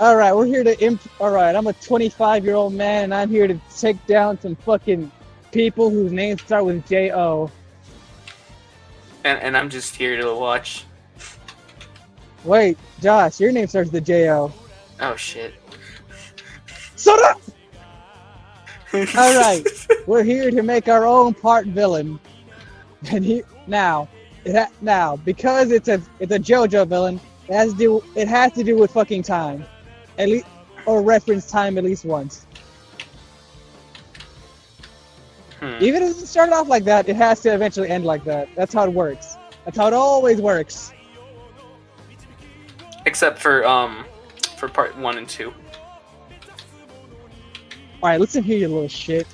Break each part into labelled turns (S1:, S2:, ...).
S1: All right, we're here to all right, I'm a 25-year-old man, and I'm here to take down some fucking people whose names start with J-O.
S2: And I'm just here to watch.
S1: Wait, Josh, your name starts with J-O.
S2: Oh shit.
S1: Shut up! All right, we're here to make our own part villain, and now because it's a JoJo villain, it has to do with fucking time, at least, or reference time at least once. Even if it started off like that, it has to eventually end like that. That's how it works. That's how it always works.
S2: Except for part 1 and 2.
S1: Alright, listen here, you little shit.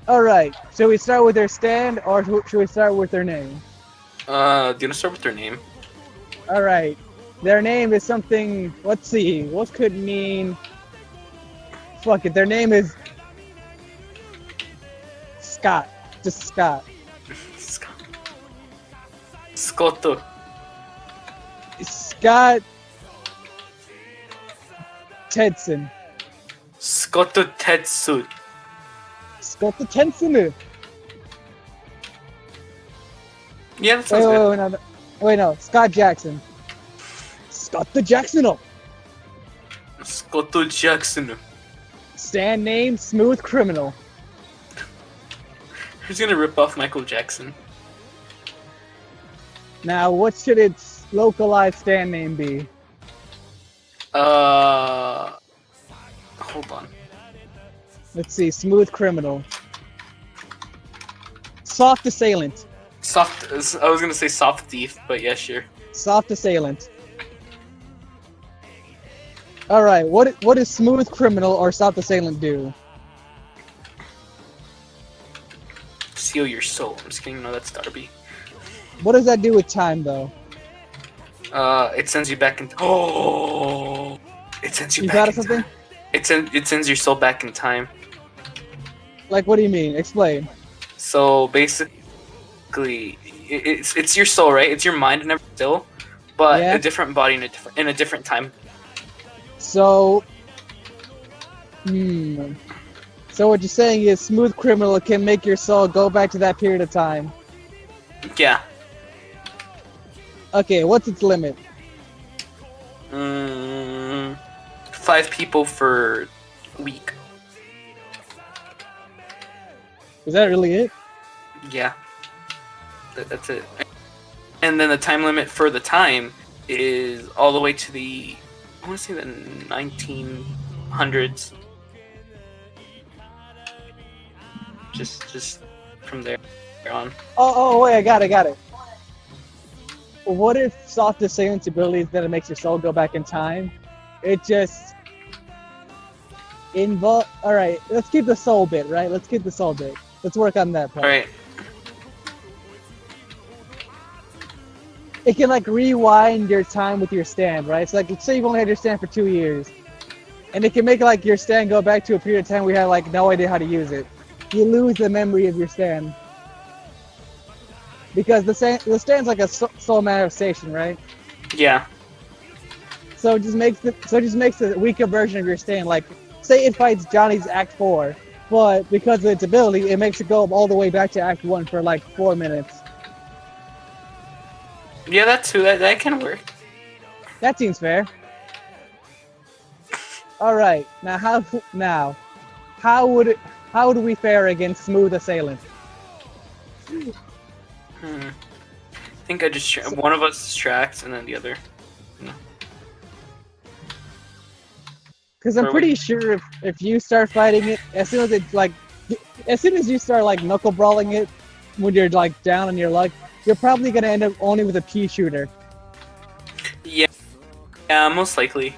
S1: Alright, should we start with their stand, or should we start with their name?
S2: Do you want to start with their name?
S1: Alright, their name is something, let's see, what could mean... Fuck it, their name is... Scott. Just Scott.
S2: Scotto.
S1: Scott... Tedson.
S2: Scotto Tetsu.
S1: Scott the Tensunu.
S2: Yeah, that sounds good.
S1: Wait, no. Scott Jackson. Scott the Jacksonal.
S2: Scotto Jackson.
S1: Stand name, Smooth Criminal.
S2: Who's gonna rip off Michael Jackson?
S1: Now, what should its localized stand name be?
S2: Hold on.
S1: Let's see. Smooth Criminal. Soft Assailant.
S2: Soft. I was gonna say soft thief, but yeah, sure.
S1: Soft Assailant. All right. What does Smooth Criminal or Soft Assailant do?
S2: Seal your soul. I'm just kidding. No, that's Darby.
S1: What does that do with time, though?
S2: It sends you back in. Oh, it sends you
S1: You
S2: back
S1: thought
S2: in
S1: of something?
S2: time. It sends your soul back in time.
S1: Like, what do you mean? Explain.
S2: So basically, it's your soul, right? It's your mind and everything still, but
S1: Yeah.
S2: a different body in a different time.
S1: So, So what you're saying is Smooth Criminal can make your soul go back to that period of time.
S2: Yeah.
S1: Okay, what's its limit?
S2: 5 people for week.
S1: Is that really it?
S2: Yeah. That's it. And then the time limit for the time is all the way to I want to say the 1900s. Just from there on.
S1: Oh, wait, I got it. What if Soft Assailant's ability is that it makes your soul go back in time? It just... Alright, let's keep the soul bit, right? Let's keep the soul bit. Let's work on that part.
S2: Alright.
S1: It can, like, rewind your time with your stand, right? So, like, let's say you've only had your stand for 2 years. And it can make, like, your stand go back to a period of time where you had, like, no idea how to use it. You lose the memory of your stand. Because the stand's like a soul manifestation, right?
S2: Yeah.
S1: So it just makes a weaker version of your stand. Like, say it fights Johnny's Act 4, but because of its ability, it makes it go all the way back to Act 1 for like 4 minutes.
S2: Yeah, that too. That can work.
S1: That seems fair. All right, now how would we fare against Smooth Assailant?
S2: I think I just one of us distracts and then the other. No.
S1: Because I'm pretty sure if you start fighting it, as soon as you start like knuckle brawling it, when you're like down on your luck, you're probably gonna end up only with a pea shooter.
S2: Yeah, most likely.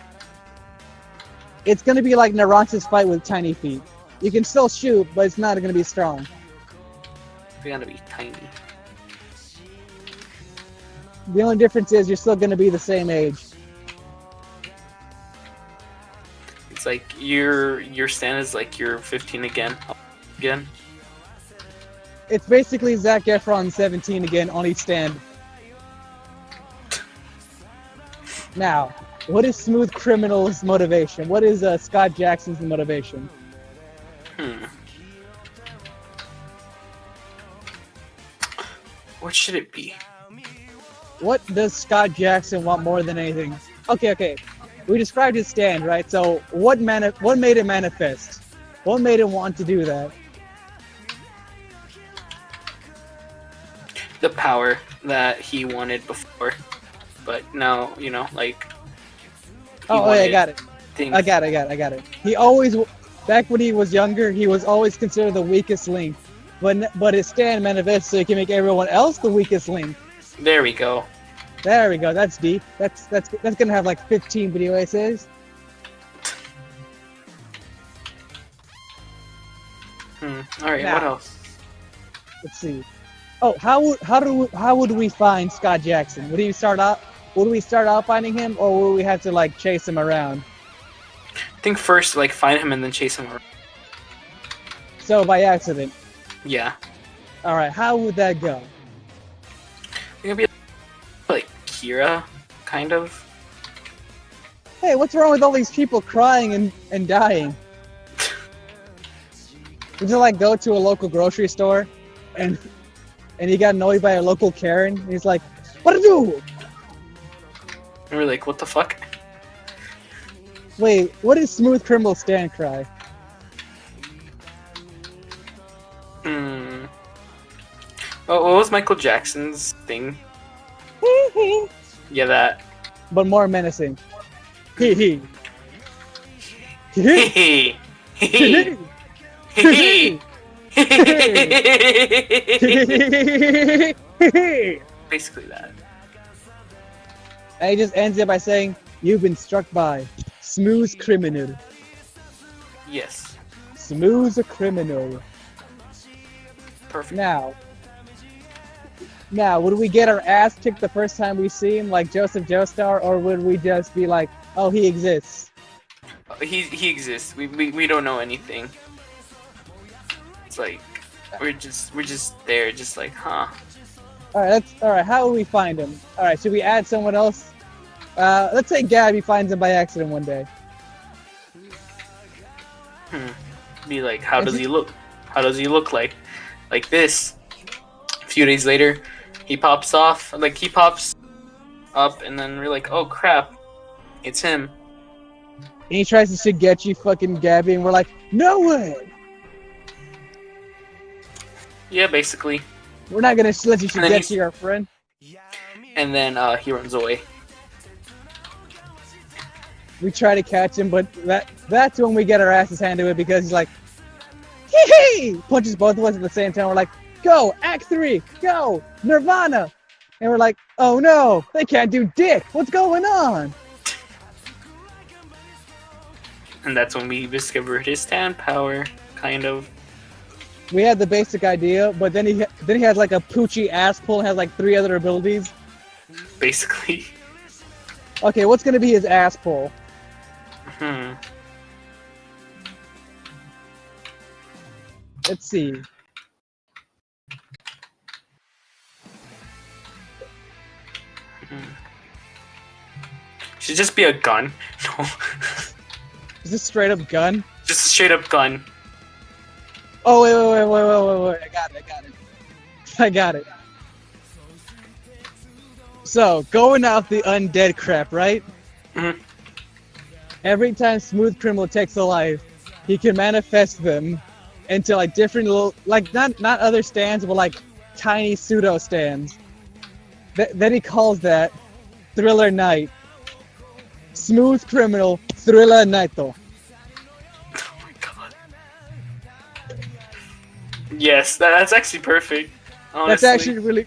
S1: It's gonna be like Naranja's fight with tiny feet. You can still shoot, but it's not gonna be strong.
S2: They're gonna be tiny.
S1: The only difference is you're still gonna be the same age.
S2: It's like your stand is like you're 15 again.
S1: It's basically Zac Efron 17 again on each stand. Now, what is Smooth Criminal's motivation? What is Scott Jackson's motivation?
S2: What should it be?
S1: What does Scott Jackson want more than anything? Okay. We described his stand, right? So what made it manifest? What made him want to do that?
S2: The power that he wanted before, but now like.
S1: Oh, yeah, I got it.
S2: Things.
S1: I got it. He always, back when he was younger, he was always considered the weakest link, but his stand manifests so he can make everyone else the weakest link.
S2: There we go.
S1: That's deep. That's gonna have like 15 video essays.
S2: All right.
S1: Now,
S2: what else?
S1: Let's see. Oh, how would we find Scott Jackson? Would we start out finding him, or would we have to like chase him around?
S2: I think first like find him and then chase him around.
S1: So by accident.
S2: Yeah.
S1: All right. How would that go?
S2: It'll be like Kira, kind of.
S1: Hey, what's wrong with all these people crying and dying? Would you like go to a local grocery store and he got annoyed by a local Karen? And he's like, "What to do?"
S2: And we're like, "What the fuck?"
S1: Wait, what is Smooth Criminal stand cry?
S2: What was Michael Jackson's thing? Yeah, that.
S1: But more menacing. Hee hee.
S2: Hee hee. Basically that.
S1: And he just ends it by saying, "You've been struck by Smooth Criminal."
S2: Yes.
S1: Smooth Criminal.
S2: Perfect.
S1: Now, would we get our ass kicked the first time we see him, like Joseph Joestar, or would we just be like, "Oh, he exists"?
S2: He exists. We don't know anything. It's like we're just there, just like, huh.
S1: All right. How will we find him? All right, should we add someone else? Let's say Gabby finds him by accident one day.
S2: Be like, how does he look? How does he look like this? A few days later, he pops off. Like he pops up, and then we're like, oh crap, it's him.
S1: And he tries to Shigechi fucking Gabby, and we're like, "No way!
S2: Yeah, basically.
S1: We're not gonna let you Shigechi our friend."
S2: And then he runs away.
S1: We try to catch him, but that's when we get our asses handed to it because he's like, "Hee hee!" Punches both of us at the same time. We're like, "Go! Act 3! Go! Nirvana!" And we're like, "Oh no! They can't do dick! What's going on?"
S2: And that's when we discovered his stand power, kind of.
S1: We had the basic idea, but then he has like a poochie ass pull and has like 3 other abilities.
S2: Basically.
S1: Okay, what's gonna be his ass pull? Let's see.
S2: Should just be a gun. No.
S1: Is this straight up gun?
S2: Just a straight up gun.
S1: Oh wait! I got it. So going off the undead crap, right?
S2: Mm-hmm.
S1: Every time Smooth Criminal takes a life, he can manifest them into like different little, like not other stands, but like tiny pseudo stands. Then he calls that Thriller Night. Smooth Criminal Thriller Nighto.
S2: Oh my god. Yes, that's actually perfect. Honestly.
S1: That's actually really.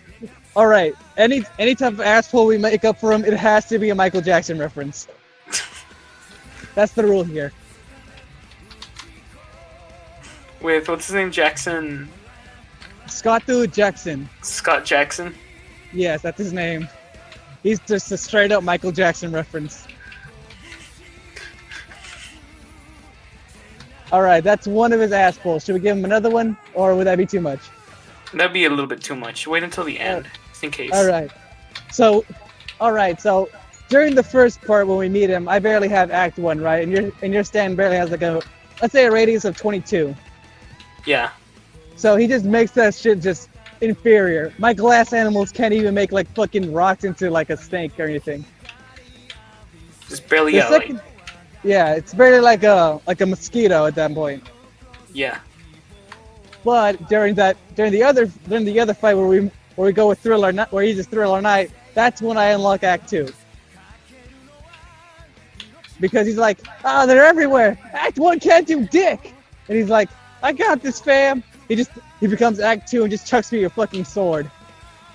S1: All right. Any type of asshole we make up for him, it has to be a Michael Jackson reference. That's the rule here.
S2: With what's his name? Jackson.
S1: Scott Jackson.
S2: Scott Jackson.
S1: Yes, that's his name. He's just a straight up Michael Jackson reference. All right, that's one of his ass pulls. Should we give him another one, or would that be too much?
S2: That'd be a little bit too much. Wait until the end, just in case.
S1: All right. So during the first part when we meet him, I barely have Act 1, right? And your stand barely has like a, let's say a radius of 22.
S2: Yeah.
S1: So he just makes that shit just inferior. My glass animals can't even make like fucking rocks into like a snake or anything.
S2: Just barely,
S1: The
S2: yeah,
S1: second,
S2: like,
S1: yeah, it's barely like a mosquito at that point.
S2: yeah.
S1: But during the other fight where we go with Thriller, where he just Thriller Knight, that's when I unlock Act 2. Because he's like, oh, they're everywhere. Act 1 can't do dick. And he's like, I got this, fam. He becomes Act 2 and just chucks me a fucking sword.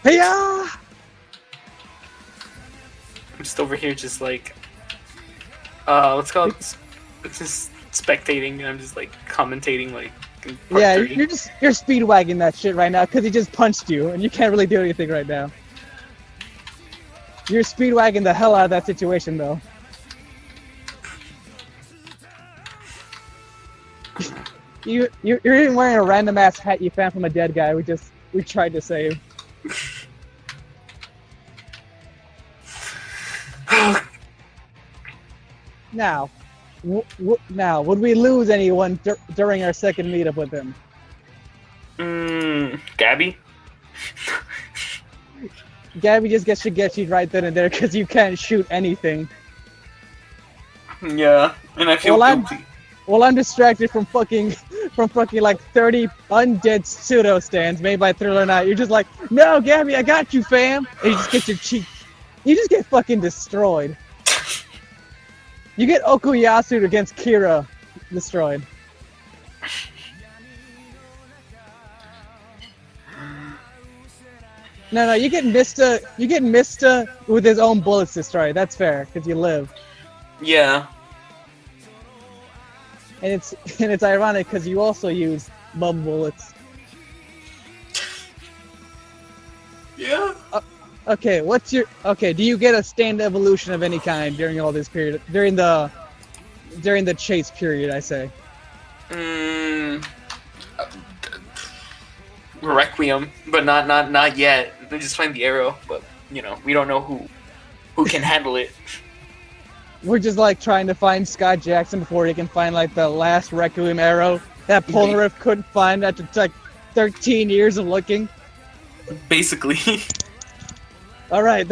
S1: Hey-ya!
S2: I'm just over here just like, let's call it, it's just spectating, and I'm just like commentating like in part
S1: Yeah,
S2: 30.
S1: you're speedwagging that shit right now because he just punched you and you can't really do anything right now. You're speedwagging the hell out of that situation though. You're even wearing a random ass hat you found from a dead guy we tried to save. Now, would we lose anyone during our second meetup with him?
S2: Gabby?
S1: Gabby just should get you right then and there because you can't shoot anything.
S2: Yeah, and I feel guilty.
S1: Well, I'm distracted from fucking like 30 undead pseudo stands made by Thriller Knight. You're just like, no, Gabby, I got you, fam. And you just get your cheek. You just get fucking destroyed. You get Okuyasu against Kira destroyed. No, you get Mista with his own bullets destroyed. That's fair, because you live.
S2: Yeah.
S1: And it's ironic because you also use bum bullets.
S2: Yeah.
S1: Okay, do you get a stand evolution of any kind during all this period? During the chase period, I say.
S2: Requiem, but not yet. They just find the arrow, but you know, we don't know who can handle it.
S1: We're just like trying to find Scott Jackson before he can find like the last Requiem arrow that Polnareff couldn't find after like 13 years of looking.
S2: Basically.
S1: Alright,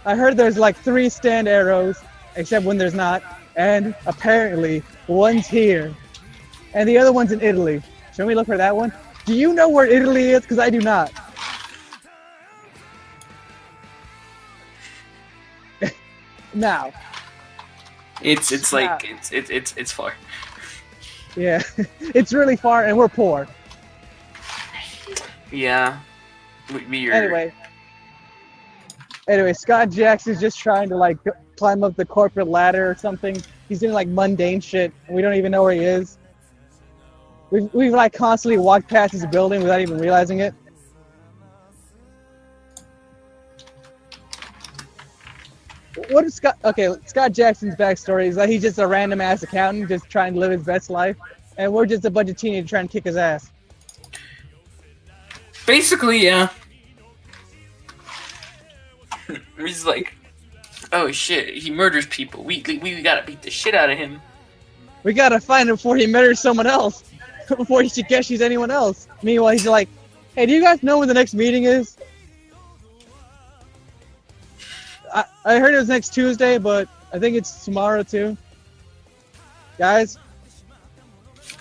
S1: I heard there's like 3 stand arrows, except when there's not, and apparently one's here. And the other one's in Italy. Should we look for that one? Do you know where Italy is? Because I do not. Now.
S2: It's like it's far.
S1: Yeah, it's really far, and we're poor.
S2: Yeah.
S1: Anyway, Scott Jackson's just trying to like climb up the corporate ladder or something. He's doing like mundane shit, and we don't even know where he is. We've like constantly walked past his building without even realizing it. What is Scott? Okay, Scott Jackson's backstory is that he's just a random ass accountant, just trying to live his best life, and we're just a bunch of teenagers trying to kick his ass.
S2: Basically, yeah. He's like, oh shit, he murders people. We gotta beat the shit out of him.
S1: We gotta find him before he murders someone else. Before he Shikeshi's anyone else. Meanwhile, he's like, hey, do you guys know when the next meeting is? I heard it was next Tuesday, but I think it's tomorrow too. Guys,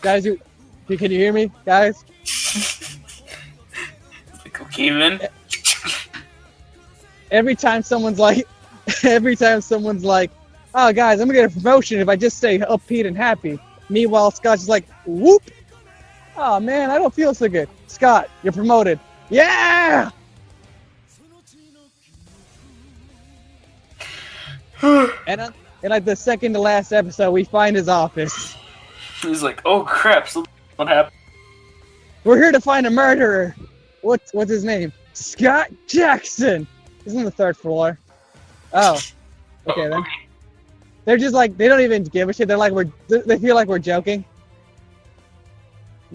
S1: can you hear me, guys?
S2: Like, okay, man.
S1: Every time someone's like, oh guys, I'm gonna get a promotion if I just stay upbeat and happy. Meanwhile, Scott's just like, whoop! Oh man, I don't feel so good. Scott, you're promoted. Yeah! And like the second to last episode, we find his office.
S2: He's like, oh crap, so what happened?
S1: We're here to find a murderer. What's his name? Scott Jackson. He's on the 3rd floor. Oh. Okay then. They're just like, they don't even give a shit. They're like, they feel like we're joking.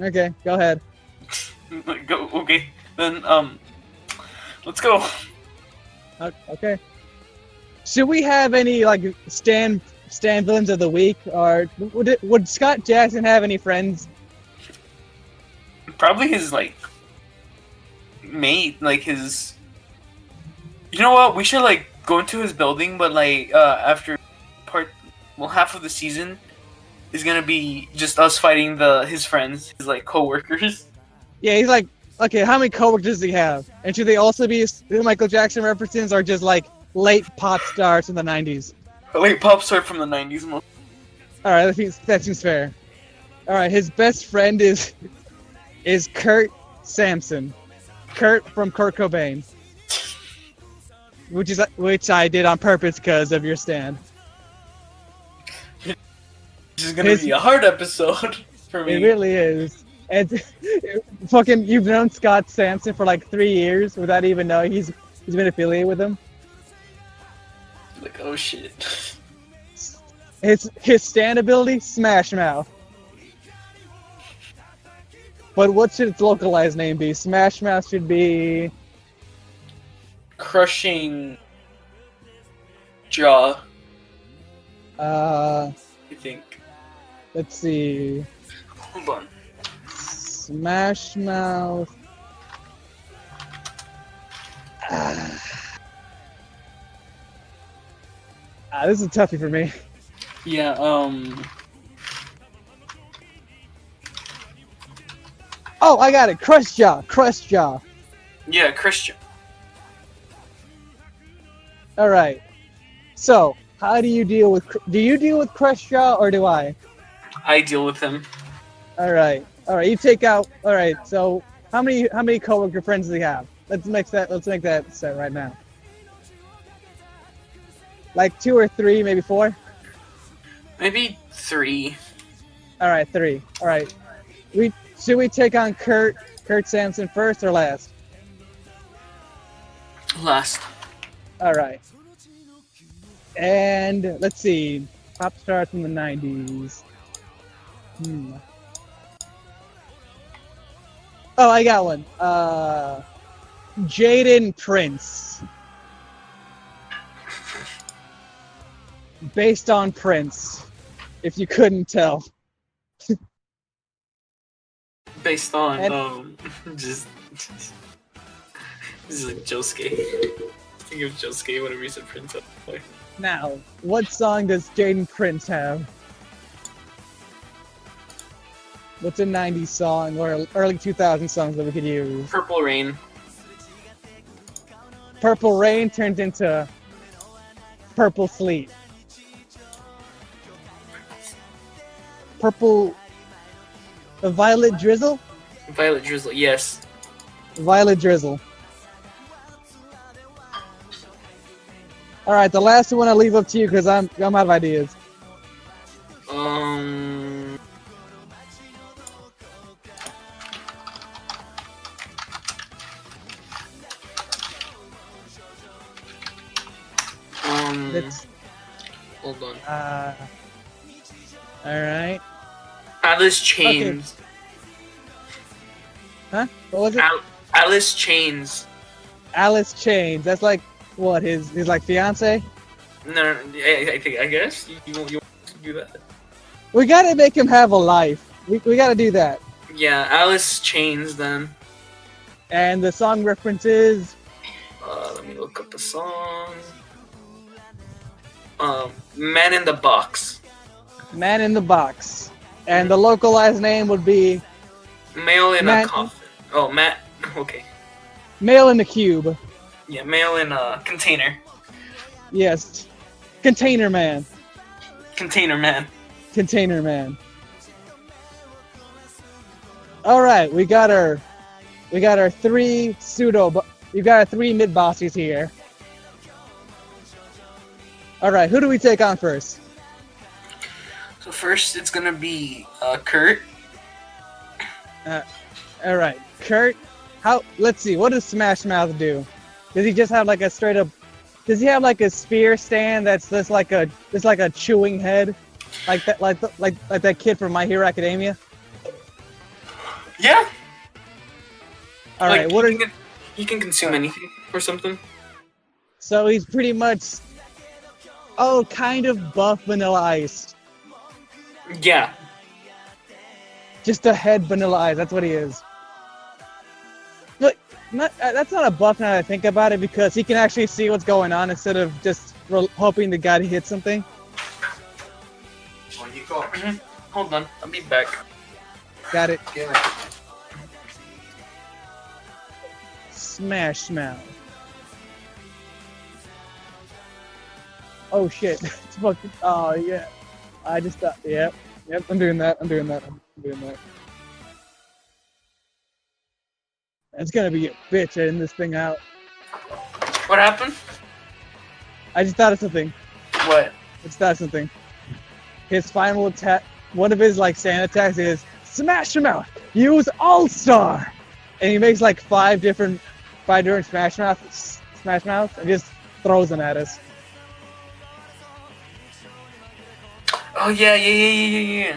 S1: Okay, go ahead.
S2: Go, okay. Then, let's go.
S1: Okay. Should we have any like stand villains of the week, or would Scott Jackson have any friends?
S2: Probably his like mate, like his. You know what? We should like go into his building, but like after half of the season is gonna be just us fighting his friends, his like coworkers.
S1: Yeah, he's like, okay, how many coworkers does he have? And should they also be Michael Jackson references, or just like late pop stars from the '90s?
S2: Late pop star from the '90s.
S1: All right, that seems fair. All right, his best friend is Kurt Sampson, Kurt from Kurt Cobain, which I did on purpose because of your stand.
S2: This is gonna be a hard episode for me.
S1: It really is. And fucking, you've known Scott Sampson for like 3 years without even knowing he's been affiliated with him.
S2: Like, oh shit.
S1: His stand ability, Smash Mouth. But what should its localized name be? Smash Mouth should be
S2: Crushing Jaw.
S1: I
S2: think.
S1: Let's see.
S2: Hold on.
S1: Smash Mouth. This is a toughie for me.
S2: Yeah,
S1: Oh, I got it. Crush Jaw.
S2: Yeah, Christian.
S1: All right. So, how do you deal with Crush Jaw, or do I?
S2: I deal with him.
S1: All right. You take out. All right. So, how many coworker friends do you have? Let's make that set right now. Like 2 or 3, maybe 4.
S2: Maybe 3.
S1: All right, 3. All right. Should we take on Kurt Sampson first or last?
S2: Last.
S1: All right. And let's see, pop stars from the '90s. Oh, I got one. Jaden Prince. Based on Prince, if you couldn't tell.
S2: Based on just this is like Josuke. Think of Josuke whenever you said Prince.
S1: Now, what song does Jaden Prince have? What's a '90s song or early 2000s songs that we could use?
S2: Purple Rain.
S1: Purple Rain turns into Purple Sleet. Violet Drizzle?
S2: Violet Drizzle, yes.
S1: Violet Drizzle. All right, the last one I'll leave up to you because I'm out of ideas.
S2: Hold on.
S1: All right.
S2: Alice Chains.
S1: Okay. Huh? What was it?
S2: Alice Chains.
S1: Alice Chains. That's like what, his like fiance?
S2: No, I guess you want to do that.
S1: We gotta make him have a life. We gotta do that.
S2: Yeah, Alice Chains then.
S1: And the song reference is.
S2: Let me look up the song. Man in the Box.
S1: Man in the Box. And the localized name would be.
S2: Mail in a Coffin. Oh, Matt. Okay.
S1: Mail in the Cube.
S2: Yeah, mail in a container.
S1: Yes. Container Man.
S2: Container Man.
S1: Container Man. All right, we got our 3 we got our 3 mid bosses here. All right, who do we take on first?
S2: So first, it's gonna be Kurt.
S1: All right, Kurt. Let's see. What does Smash Mouth do? Does he just have like a straight up? Does he have like a spear stand that's just like a chewing head, like that kid from My Hero Academia?
S2: Yeah.
S1: All right.
S2: He can consume anything or something.
S1: So he's pretty much Oh, kind of buff Vanilla Ice.
S2: Yeah.
S1: Just a head Vanilla Ice. That's what he is. But that's not a buff now that I think about it, because he can actually see what's going on instead of just hoping the guy hits something.
S3: On you go.
S2: Hold on, I'll be back.
S1: Got it.
S3: Give it.
S1: Smash Mouth. Oh shit. It's fucking. Oh yeah. I just thought. Yep. Yep. I'm doing that. I'm doing that. It's gonna be a bitch editing this thing out.
S2: What happened?
S1: I just thought of something.
S2: What?
S1: His final attack, one of his like sand attacks is Smash Him Out. Use All Star, and he makes like five different Smash Mouths, and just throws them at us.
S2: Oh yeah.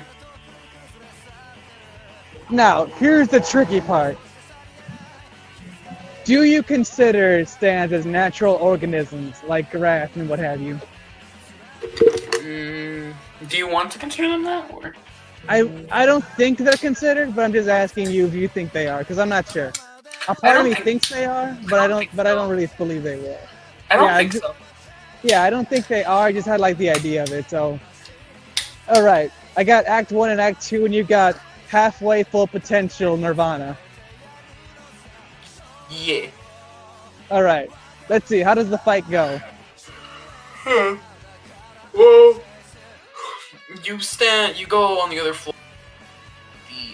S1: Now here's the tricky part. Do you consider stands as natural organisms like grass and what have you?
S2: Do you want to consider them that, or?
S1: I don't think they're considered, but I'm just asking you if you think they are, because I'm not sure. A part of me thinks they are, but I don't really believe they will.
S2: I don't think so.
S1: Yeah, I don't think they are. I just had like the idea of it. So, all right, I got Act 1 and Act 2, and you got halfway full potential Nirvana.
S2: Yeah.
S1: All right, let's see. How does the fight go?
S2: Well, you go on the other floor.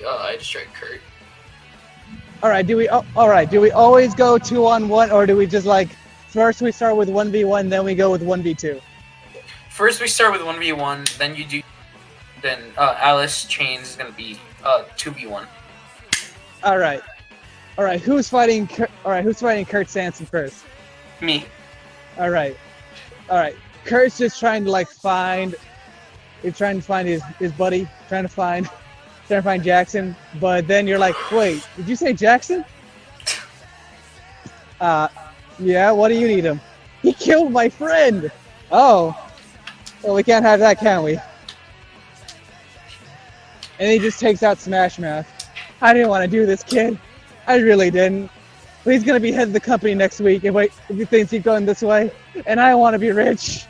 S2: I distracted Kurt.
S1: All right, do we always go 2-on-1, or do we just like first we start with 1v1, then we go with 1v2?
S2: First we start with 1v1, then Alice Chains is gonna be 2v1.
S1: All right, who's fighting Kurt Sanson first?
S2: Me.
S1: All right. Kurt's just trying to find his buddy, trying to find Jackson, but then you're like, wait, did you say Jackson? Yeah, what do you need him? He killed my friend! Oh. Well, we can't have that, can we? And he just takes out Smash Mouth. I didn't want to do this, kid. I really didn't. But he's gonna be head of the company next week if he thinks he's going this way. And I want to be rich.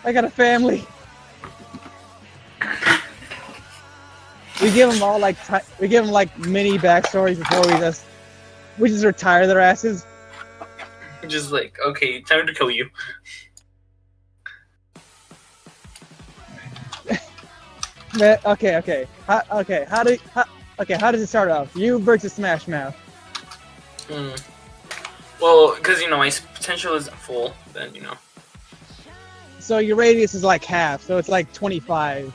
S1: I got a family. We give them all mini backstories before we just retire their asses.
S2: Just like, okay, time to kill you.
S1: Okay. How does it start off? You versus Smash Mouth.
S2: Well, because my potential isn't full, then
S1: So your radius is like half, so it's like 25.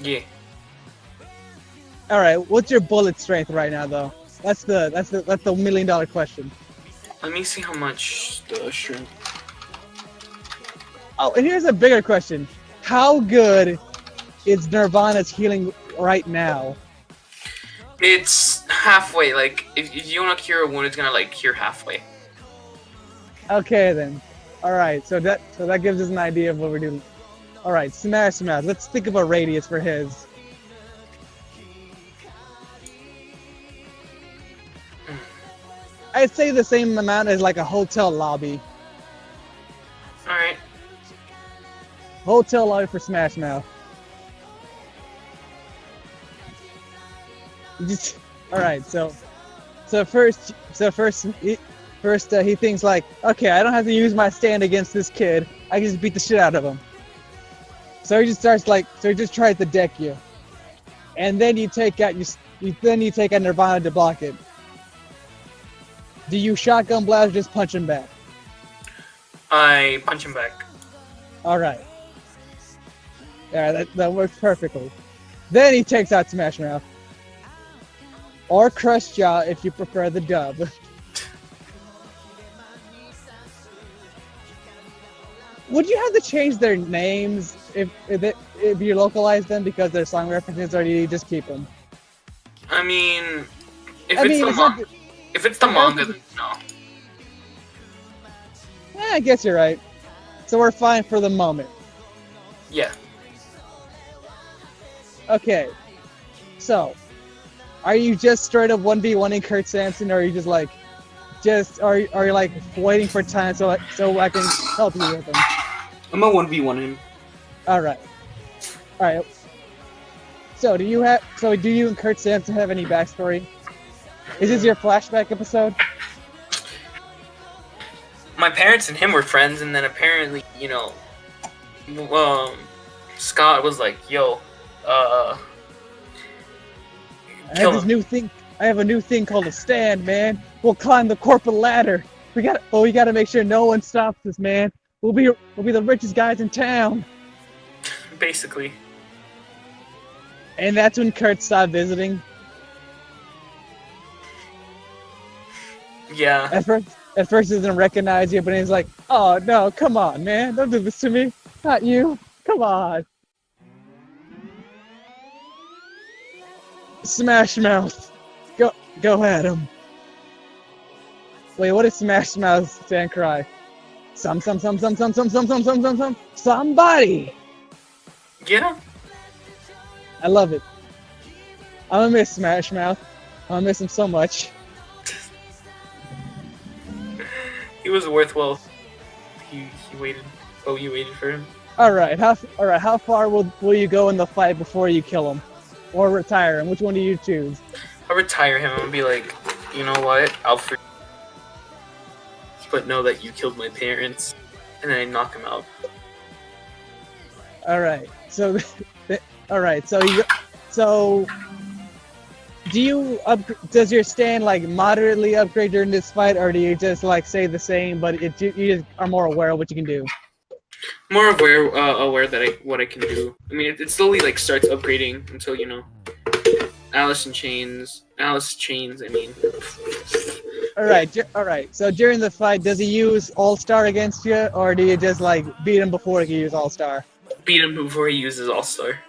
S2: Yeah.
S1: All right, what's your bullet strength right now, though? That's the $1 million question.
S2: Let me see how much the shrimp.
S1: Oh, and here's a bigger question: how good is Nirvana's healing right now?
S2: It's halfway. Like, if you want to cure a wound, it's gonna cure halfway.
S1: Okay then. All right, so that gives us an idea of what we're doing. All right, Smash Mouth. Let's think of a radius for his. I'd say the same amount as like a hotel lobby.
S2: All right.
S1: Hotel lobby for Smash Mouth. All right. So first he thinks like, okay, I don't have to use my stand against this kid. I can just beat the shit out of him. So he just tries to deck you, and then you take out Nirvana to block it. Do you shotgun blast or just punch him back?
S2: I punch him back.
S1: All right. Yeah, that works perfectly. Then he takes out Smash Mouth. Or Crush Jaw if you prefer the dub. Would you have to change their names if you localize them because they're song references, or do you just keep them?
S2: I mean, if it's the manga, then no.
S1: I guess you're right. So we're fine for the moment.
S2: Yeah.
S1: Okay. So, are you just straight up 1v1ing Kurt Sampson, or are you just like, are you like waiting for time so I can help you with him?
S2: I'm a 1v1 him.
S1: All right. So do you and Kurt Sampson have any backstory? Is this your flashback episode?
S2: My parents and him were friends, and then apparently, Scott was like, "Yo,
S1: I have this new thing. I have a new thing called a stand, man. We'll climb the corporate ladder. We gotta make sure no one stops us, man. We'll be the richest guys in town."
S2: Basically.
S1: And that's when Kurt stopped visiting.
S2: Yeah.
S1: At first he doesn't recognize you, but he's like, "Oh no, come on, man. Don't do this to me. Not you. Come on." Smash Mouth. Go at him. Wait, what does Smash Mouth stand cry? Somebody!
S2: Yeah.
S1: I love it. I'm gonna miss Smash Mouth. I'm gonna miss him so much.
S2: He was worthwhile. He waited. Oh, you waited for him?
S1: Alright, how far will you go in the fight before you kill him? Or retire him? Which one do you choose?
S2: I'll retire him and be like, you know what? I'll forgive you, but know that you killed my parents. And then I knock him out.
S1: Alright, so does your stand like moderately upgrade during this fight, or do you just like stay the same, but you just are more aware of what you can do?
S2: More aware that what I can do. I mean, it slowly like starts upgrading until Alice Chains. I mean.
S1: All right. So during the fight, does he use All Star against you, or do you just like beat him before he use All Star?
S2: Beat him before he uses All Star.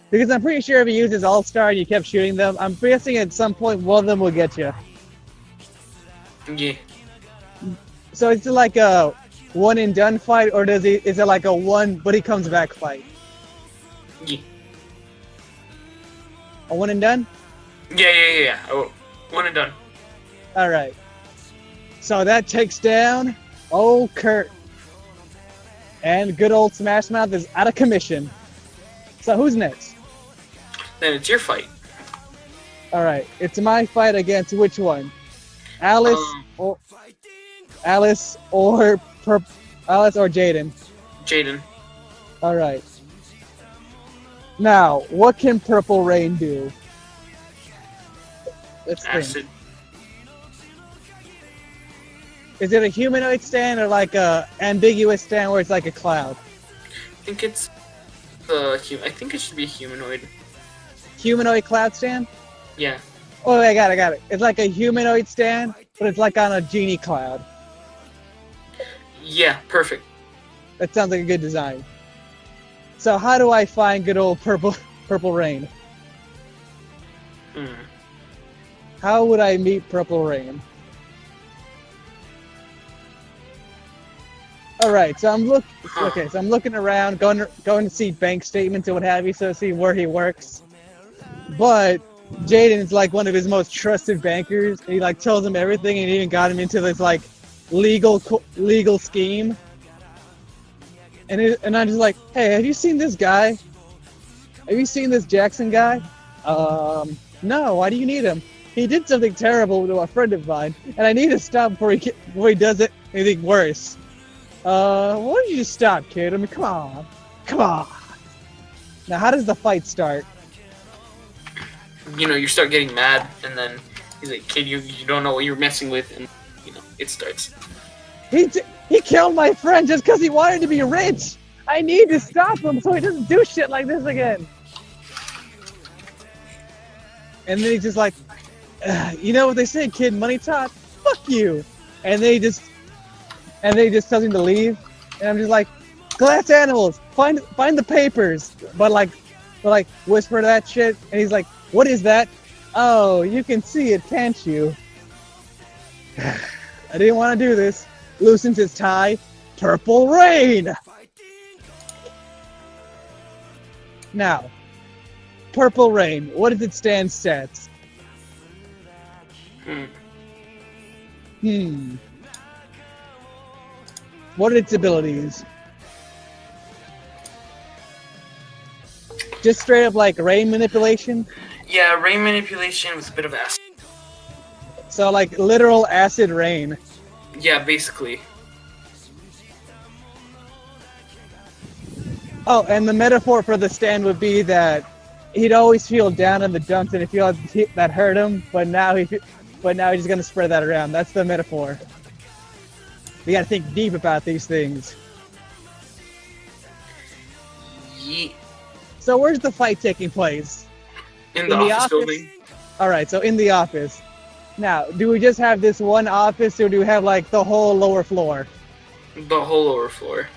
S1: Because I'm pretty sure if he uses All Star and you kept shooting them, I'm guessing at some point one of them will get you.
S2: Yeah.
S1: So it's like a one and done fight, or is it like a one but he comes back fight?
S2: Yeah.
S1: A one and done?
S2: Yeah. Oh, one and done.
S1: All right. So that takes down old Kurt. And good old Smash Mouth is out of commission. So who's next?
S2: Then it's your fight.
S1: All right. It's my fight against which one? Alice or Jaden?
S2: Jaden.
S1: All right. Now, what can Purple Rain do? Let's
S2: Acid.
S1: think. Is it a humanoid stand or like a ambiguous stand where it's like a cloud?
S2: I think it's I think it should be a humanoid.
S1: Humanoid cloud stand?
S2: Yeah.
S1: Oh, I got it. It's like a humanoid stand, but it's like on a genie cloud.
S2: Yeah, perfect.
S1: That sounds like a good design. So how do I find good old Purple Rain? How would I meet Purple Rain? All right, so I'm looking around, going to see bank statements and what have you, so see where he works. But Jaden is like one of his most trusted bankers, and he like tells him everything, and even got him into this like legal scheme. And I'm just like, hey, have you seen this guy? Have you seen this Jackson guy? No. Why do you need him? He did something terrible to a friend of mine, and I need to stop before he does anything worse. Why don't you just stop, kid? I mean, come on. Now, how does the fight start?
S2: You start getting mad, and then he's like, kid, you don't know what you're messing with, and, it starts.
S1: He killed my friend just because he wanted to be rich! I need to stop him so he doesn't do shit like this again! And then he's just like, you know what they say, kid, money talk? Fuck you! And they just tells him to leave, and I'm just like, glass animals, find the papers, but whisper that shit, and he's like, what is that? Oh, you can see it, can't you? I didn't want to do this. Loosens his tie, Purple Rain! Now, Purple Rain, what does it stand stats? What are its abilities? Just straight up like rain manipulation?
S2: Yeah, rain manipulation with a bit of acid.
S1: So like literal acid rain.
S2: Yeah, basically.
S1: Oh, and the metaphor for the stand would be that he'd always feel down in the dumps and he feel that hurt him, but now he's just gonna spread that around. That's the metaphor. You gotta think deep about these things.
S2: Yeet.
S1: So where's the fight taking place?
S2: In the office building.
S1: Alright, so in the office. Now, do we just have this one office or do we have like the whole lower floor?
S2: The whole lower floor.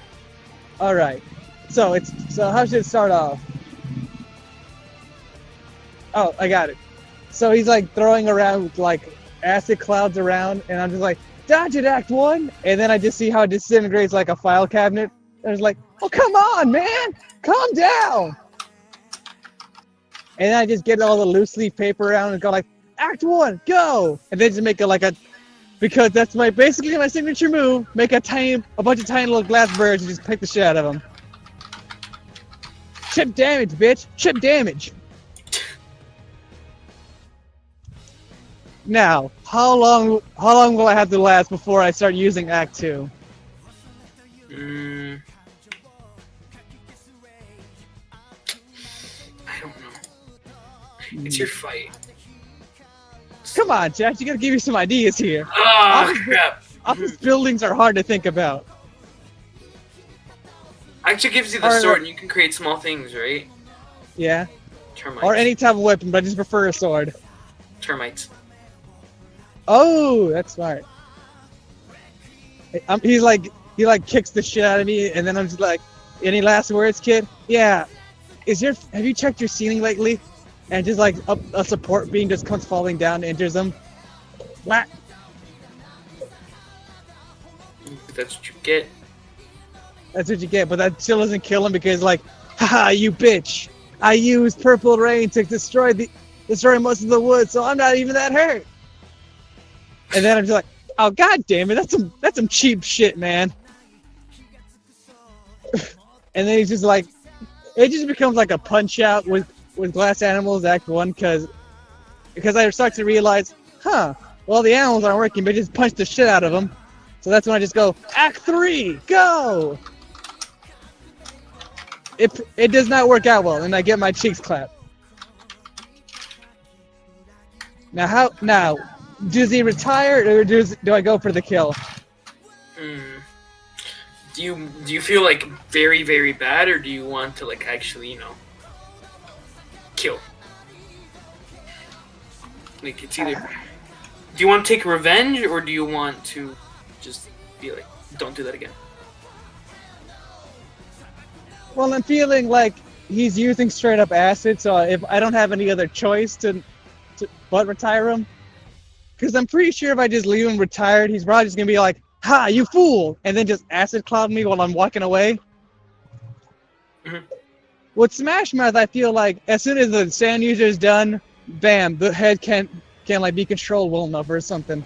S1: Alright. So how should it start off? Oh, I got it. So he's like throwing around like acid clouds around and I'm just like, dodge it, Act 1! And then I just see how it disintegrates like a file cabinet. And I was like, oh come on, man! Calm down! And then I just get all the loose leaf paper around and go like, Act 1, go! And then just make it like because that's basically my signature move, make a bunch of tiny little glass birds and just pick the shit out of them. Chip damage, bitch! Chip damage! Now, how long will I have to last before I start using Act 2?
S2: I don't know. It's your fight.
S1: Come on, Jack, you gotta give me some ideas here.
S2: Oh, crap.
S1: Office buildings are hard to think about.
S2: Actually gives you the sword and you can create small things, right?
S1: Yeah.
S2: Termites.
S1: Or any type of weapon, but I just prefer a sword.
S2: Termites.
S1: Oh, that's smart. He kicks the shit out of me, and then I'm just like, any last words, kid? Yeah. Have you checked your ceiling lately? And just like a support beam just comes falling down and enters them. What?
S2: That's what you get.
S1: That's what you get, but that still doesn't kill him because like, haha, you bitch! I used Purple Rain to destroy most of the wood, so I'm not even that hurt. And then I'm just like, oh god damn it, that's some cheap shit, man. And then he's just like, it just becomes like a punch out with Glass Animals Act 1 because I start to realize, well the animals aren't working, but just punch the shit out of them. So that's when I just go, Act 3, go! It does not work out well, and I get my cheeks clapped. Now does he retire or do I go for the kill?
S2: Do you feel like very, very bad, or do you want to like actually, kill? Like it's either. Do you want to take revenge, or do you want to just be like, don't do that again?
S1: Well, I'm feeling like he's using straight up acid, so if I don't have any other choice but retire him, because I'm pretty sure if I just leave him retired, he's probably just gonna be like, "Ha, you fool!" and then just acid cloud me while I'm walking away.
S2: Mm-hmm.
S1: With Smash Mouth, I feel like as soon as the sand user is done, bam, the head can't like be controlled well enough or something.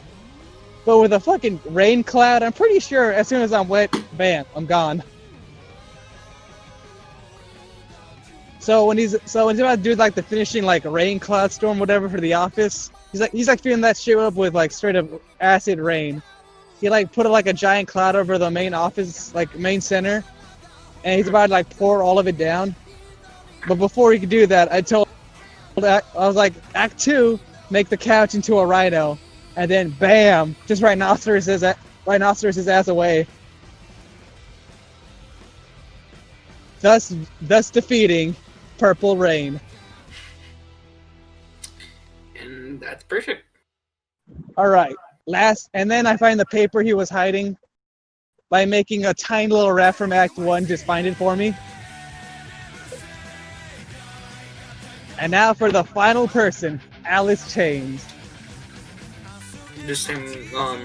S1: But with a fucking rain cloud, I'm pretty sure as soon as I'm wet, bam, I'm gone. So when he's about to do like the finishing like rain cloud storm whatever for the office, he's like feeling that shit up with like straight up acid rain. He like put like a giant cloud over the main office, like main center, and he's about to like pour all of it down. But before he could do that, I was like, Act 2, make the couch into a rhino, and then bam, just rhinoceros his ass away. Thus defeating Purple Rain.
S2: And that's perfect.
S1: Alright, and then I find the paper he was hiding by making a tiny little rat from Act 1 just find it for me. And now for the final person, Alice Chains.
S2: This thing, what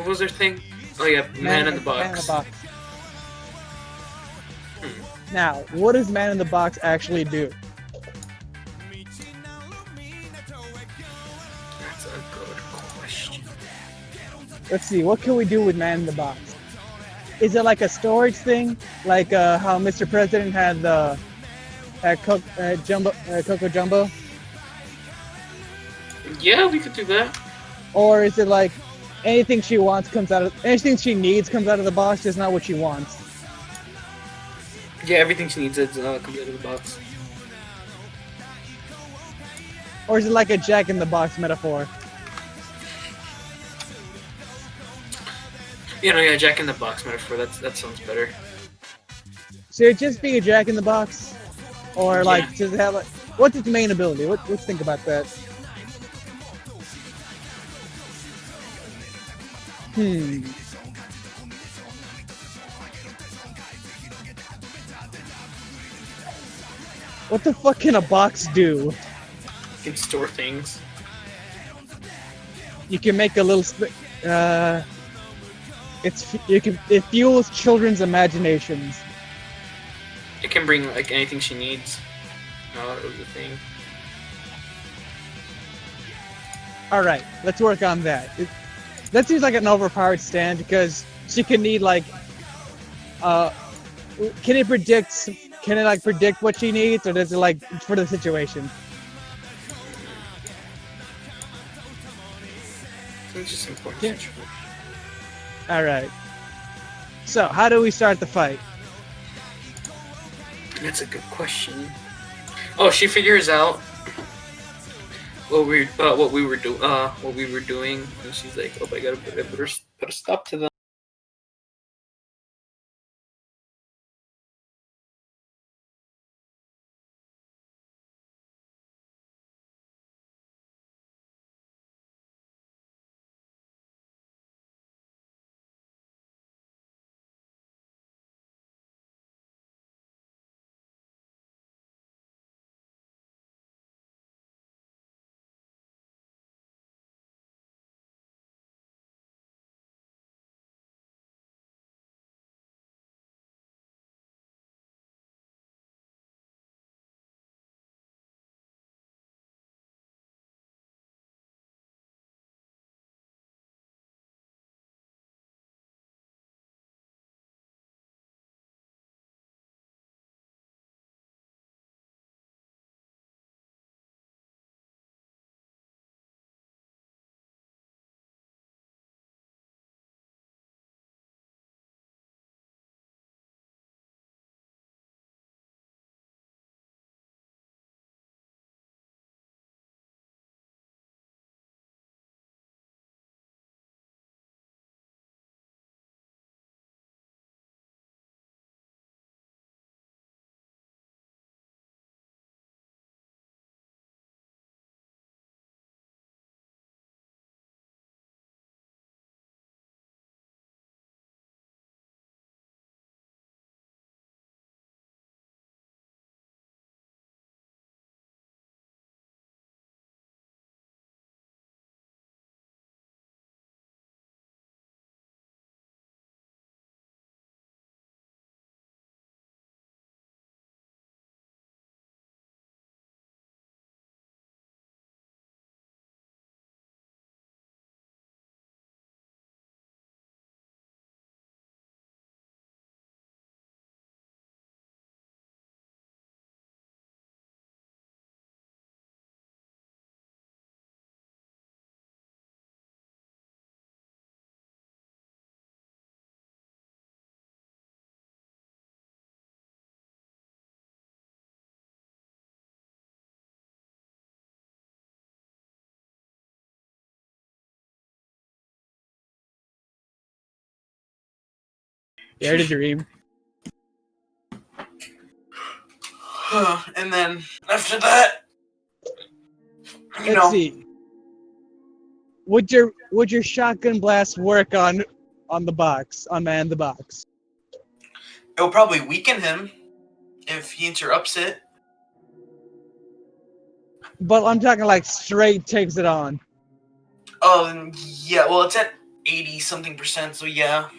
S2: was her thing? Oh yeah, Man in the
S1: Man in the
S2: Box.
S1: Box.
S2: Hmm.
S1: Now, what does Man in the Box actually do?
S2: That's a good question.
S1: Let's see, what can we do with Man in the Box? Is it like a storage thing, like how Mr. President had the Coco Jumbo,
S2: Yeah, we could do that.
S1: or is it like anything she she needs comes out of the box, just not what she wants?
S2: Yeah, everything she needs is comes out of the box.
S1: Or is it like a Jack in the Box metaphor?
S2: Yeah, Jack in the Box metaphor. That sounds better.
S1: Should it just be a Jack in the Box, or like
S2: Yeah.
S1: does it have what's its main ability? Let's think about that. What the fuck can a box do?
S2: You can store things.
S1: You can make a little. It fuels children's imaginations.
S2: It can bring like anything she needs. No, that was the thing.
S1: All right, let's work on that. That seems like an overpowered stand because she can need like. Can it predict? Can it like predict what she needs, or does it like for the situation?
S2: It's just important.
S1: Yeah. All right. So how do we start the fight?
S2: That's a good question. Oh, she figures out what we were doing, and she's like, "Oh, I gotta put a stop to them."
S1: Dare to dream.
S2: And then after that,
S1: Let's see. Would your shotgun blast work on the box, on Man in the Box?
S2: it'll probably weaken him if he interrupts it.
S1: But I'm talking like straight takes it on.
S2: Oh, yeah. Well, 80 something percent. So yeah.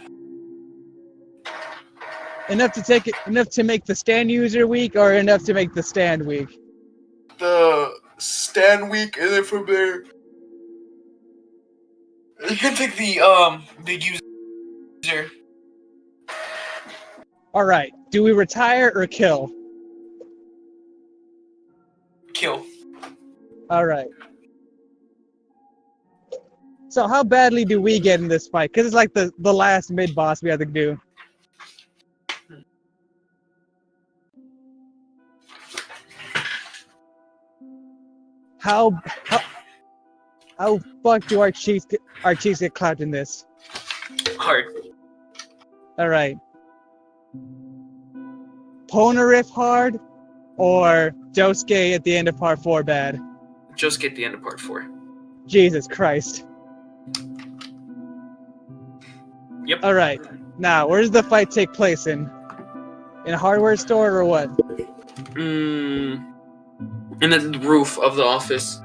S1: Enough to make the stand user weak, or enough to make the stand weak?
S2: The stand weak, and then from there, you can take the user.
S1: All right. Do we retire or kill?
S2: Kill.
S1: All right. So how badly do we get in this fight? Because it's like the last mid boss we have to do. How fuck do our cheeks get clapped in this?
S2: Hard.
S1: All right. Ponariff hard, or Josuke at the end of part 4 bad?
S2: Just get the end of part 4.
S1: Jesus Christ.
S2: Yep.
S1: All right. Now, where does the fight take place in? In a hardware store or what?
S2: In the roof of the office.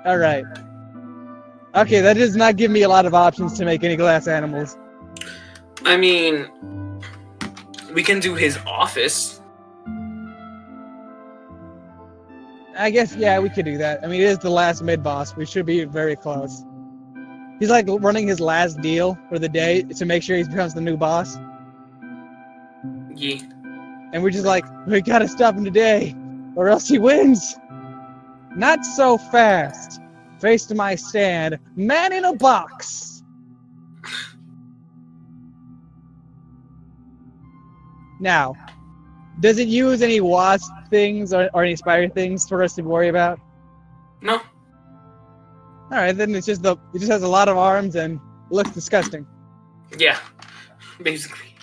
S1: All right. Okay, that does not give me a lot of options to make any glass animals.
S2: I mean, we can do his office.
S1: I guess, yeah, we could do that. I mean, it is the last mid-boss. We should be very close. He's like running his last deal for the day to make sure he becomes the new boss.
S2: Yeah.
S1: And we're just like, we gotta stop him today, or else he wins. Not so fast. Face to my stand, man in a box. Now, does it use any wasp things or any spider things for us to worry about?
S2: No.
S1: All right, then it just has a lot of arms and looks disgusting.
S2: Yeah. Basically.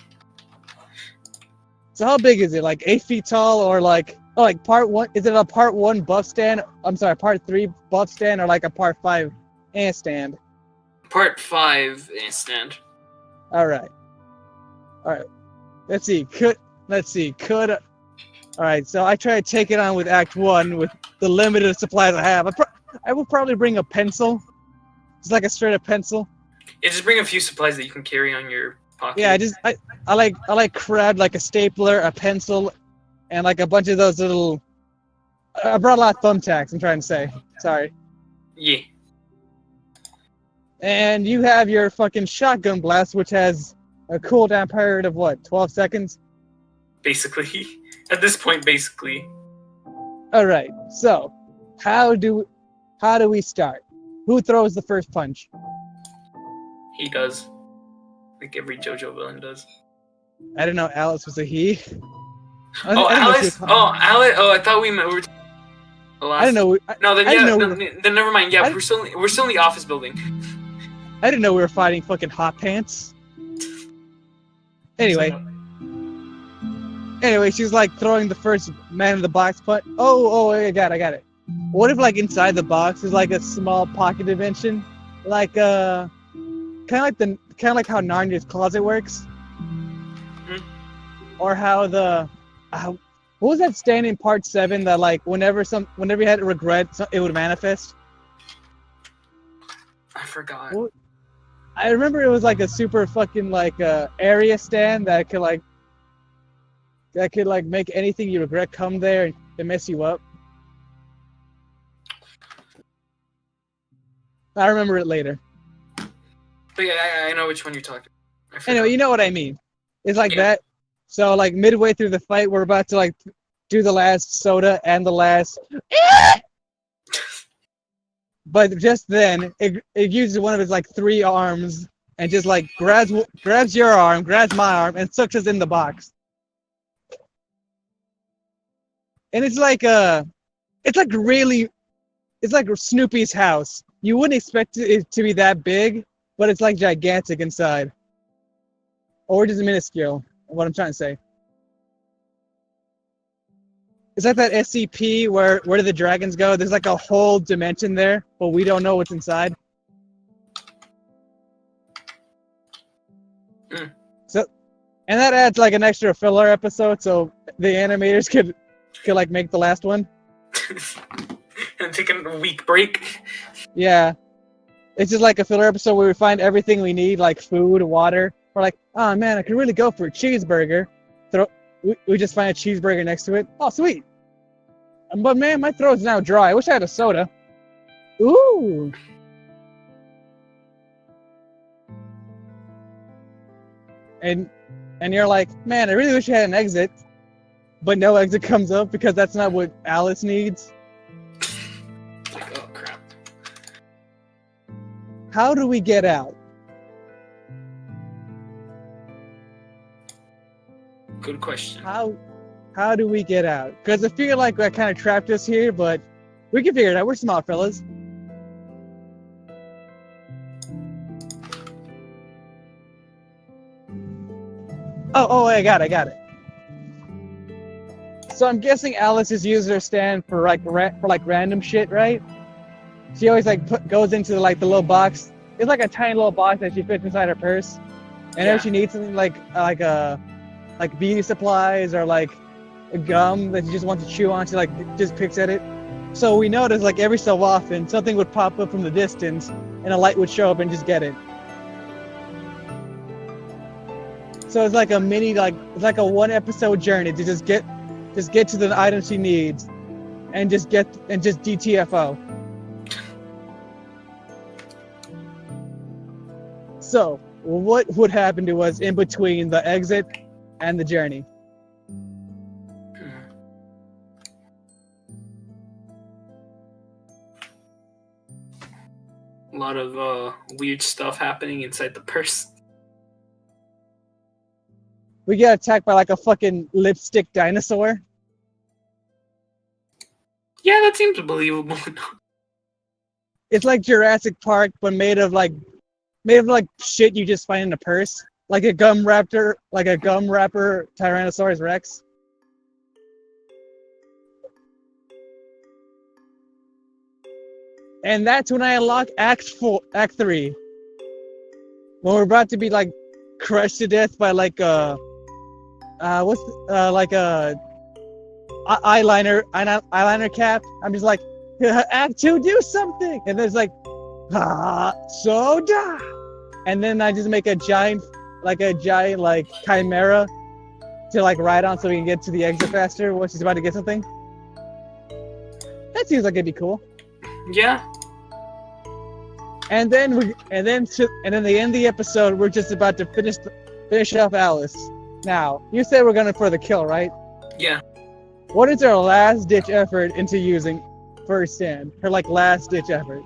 S1: So how big is it? Like 8 feet tall, or like part 1? Is it a part 1 buff stand? I'm sorry, part 3 buff stand, or like a part 5 ant stand?
S2: Part 5 stand.
S1: All right. Let's see. All right. So I try to take it on with Act 1 with the limited supplies I have. I will probably bring a pencil. It's like a straight up pencil.
S2: Yeah, just bring a few supplies that you can carry on your pocket.
S1: Yeah, I grabbed like a stapler, a pencil, and like a bunch of those little. I brought a lot of thumbtacks. I'm trying to say. Sorry.
S2: Yeah.
S1: And you have your fucking shotgun blast, which has a cooldown period of what, 12 seconds?
S2: Basically. At this point, basically.
S1: Alright, so how do we start? Who throws the first punch?
S2: He does. Like every Jojo villain does.
S1: I didn't know Alice was a he.
S2: Alice! Alice! Oh, I thought we were...
S1: I didn't know.
S2: Then never mind. Yeah, we're still in the office building.
S1: I didn't know we were fighting fucking hot pants. Anyway, she's like throwing the first man in the box punch. Oh, I got it. What if like inside the box is like a small pocket dimension, like kind of like how Narnia's closet works, or how what was that stand in part 7 that like whenever you had a regret, it would manifest?
S2: I forgot.
S1: I remember it was like a super fucking like area stand that could make anything you regret come there and mess you up. I remember it later.
S2: But yeah, I know which one you're talking about.
S1: Anyway, you know what I mean. It's like that. So like midway through the fight, we're about to like do the last soda and the last. But just then, it uses one of its like 3 arms and just like grabs your arm, grabs my arm, and sucks us in the box. And it's like Snoopy's house. You wouldn't expect it to be that big, but it's like gigantic inside. Or just minuscule. What I'm trying to say. It's like that SCP where do the dragons go? There's like a whole dimension there, but we don't know what's inside. So, and that adds like an extra filler episode, so the animators could like make the last one.
S2: And take a week break.
S1: Yeah. It's just like a filler episode where we find everything we need, like food, water. We're like, oh man, I could really go for a cheeseburger. We just find a cheeseburger next to it. Oh, sweet. But man, my throat's now dry. I wish I had a soda. Ooh. And you're like, man, I really wish I had an exit. But no exit comes up because that's not what Alice needs.
S2: Like, oh crap.
S1: How do we get out?
S2: Good question.
S1: How do we get out? Because I feel like that kind of trapped us here, but we can figure it out. We're smart fellas. Oh, I got it. So I'm guessing Alice is using her stand for random shit, right? She always goes into the little box. It's like a tiny little box that she fits inside her purse. And if she needs something like beauty supplies or like a gum that she just wants to chew on, she just picks at it. So we notice every so often something would pop up from the distance and a light would show up and just get it. So it's like a mini it's like a 1 episode journey to just get to the item she needs and just DTFO. So what would happen to us in between the exit and the journey?
S2: A lot of weird stuff happening inside the purse.
S1: We get attacked by a fucking lipstick dinosaur.
S2: Yeah, that seems believable.
S1: It's like Jurassic Park, but made of shit you just find in a purse, like a gum wrapper Tyrannosaurus Rex. And that's when I unlock Act 3, when we're about to be crushed to death by eyeliner cap. I'm just like, Act 2, do something, and there's soda, and then I just make a giant chimera to ride on so we can get to the exit faster when she's about to get something. That seems like it'd be cool.
S2: Yeah.
S1: And then the end of the episode, we're just about to finish off Alice. Now, you said we're going for the kill, right?
S2: Yeah.
S1: What is her last ditch effort into using first stand? Her last ditch effort.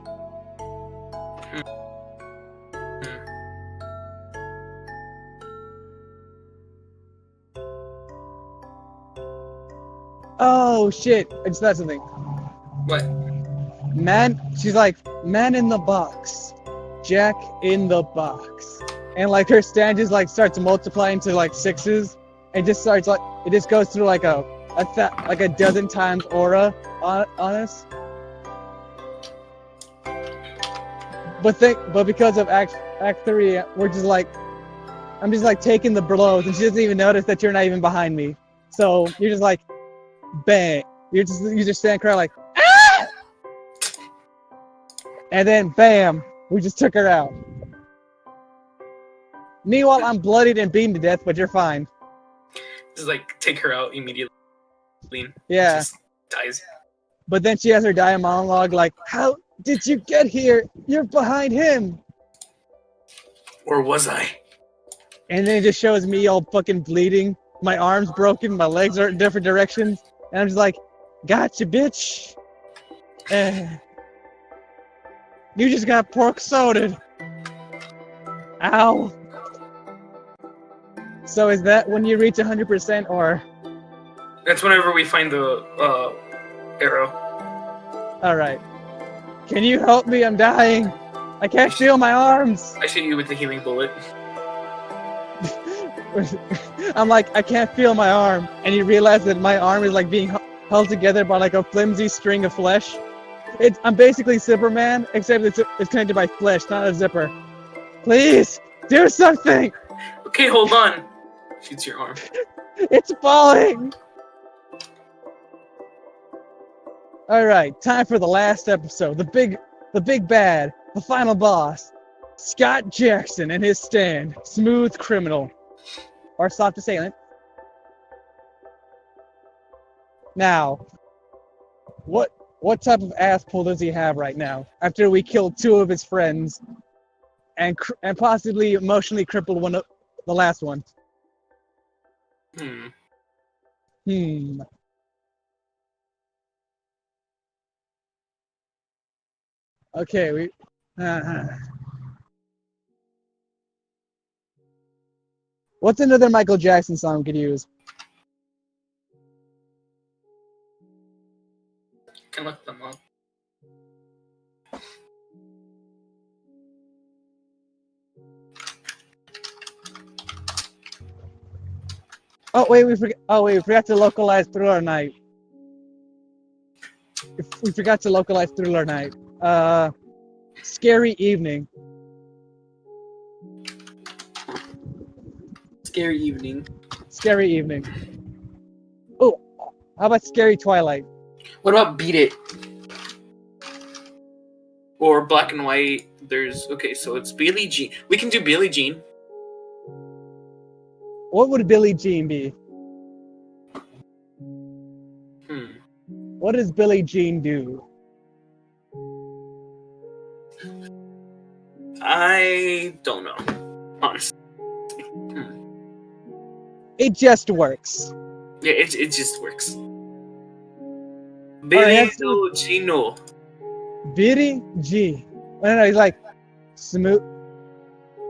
S1: Oh shit! I just thought something.
S2: What?
S1: She's like, man in the box, Jack in the box, and her stand just starts multiplying to 6s, and just starts it just goes through a dozen times aura on us. But because of Act 3, we're just I'm just taking the blows, and she doesn't even notice that you're not even behind me. So you're just bang. You just stand crying ah! And then bam, we just took her out. Meanwhile, I'm bloodied and beaten to death, but you're fine.
S2: Just take her out immediately.
S1: Yeah.
S2: Just dies.
S1: But then she has her monologue how did you get here? You're behind him.
S2: Or was I?
S1: And then it just shows me all fucking bleeding. My arm's broken, my legs are in different directions. And I'm just gotcha, bitch. You just got pork soded. Ow. So is that when you reach 100% or?
S2: That's whenever we find the arrow.
S1: Alright. Can you help me? I'm dying. I can't feel my arms.
S2: I shoot you with the healing bullet.
S1: I'm I can't feel my arm. And you realize that my arm is being held together by a flimsy string of flesh. I'm basically Superman, except it's connected by flesh, not a zipper. Please, do something!
S2: Okay, hold on. Shoots your arm.
S1: It's falling! Alright, time for the last episode. The big bad. The final boss, Scott Jackson and his stand, Smooth Criminal, or Soft Assailant. Now, what type of ass pull does he have right now? After we killed 2 of his friends, and possibly emotionally crippled the last one. Okay, what's another Michael Jackson song we could use?
S2: Can look them up.
S1: Oh wait, we forgot to localize Thriller Night. We forgot to localize Thriller Night. Scary Evening.
S2: Scary Evening.
S1: Scary Evening. Oh, how about Scary Twilight?
S2: What about Beat It? Or Black and White. Okay, so it's Billie Jean. We can do Billie Jean.
S1: What would Billie Jean be? What does Billie Jean do?
S2: I don't know, honestly.
S1: It just works.
S2: Yeah, it just works. Billie Jean.
S1: Billie Jean. No, he's like smooth.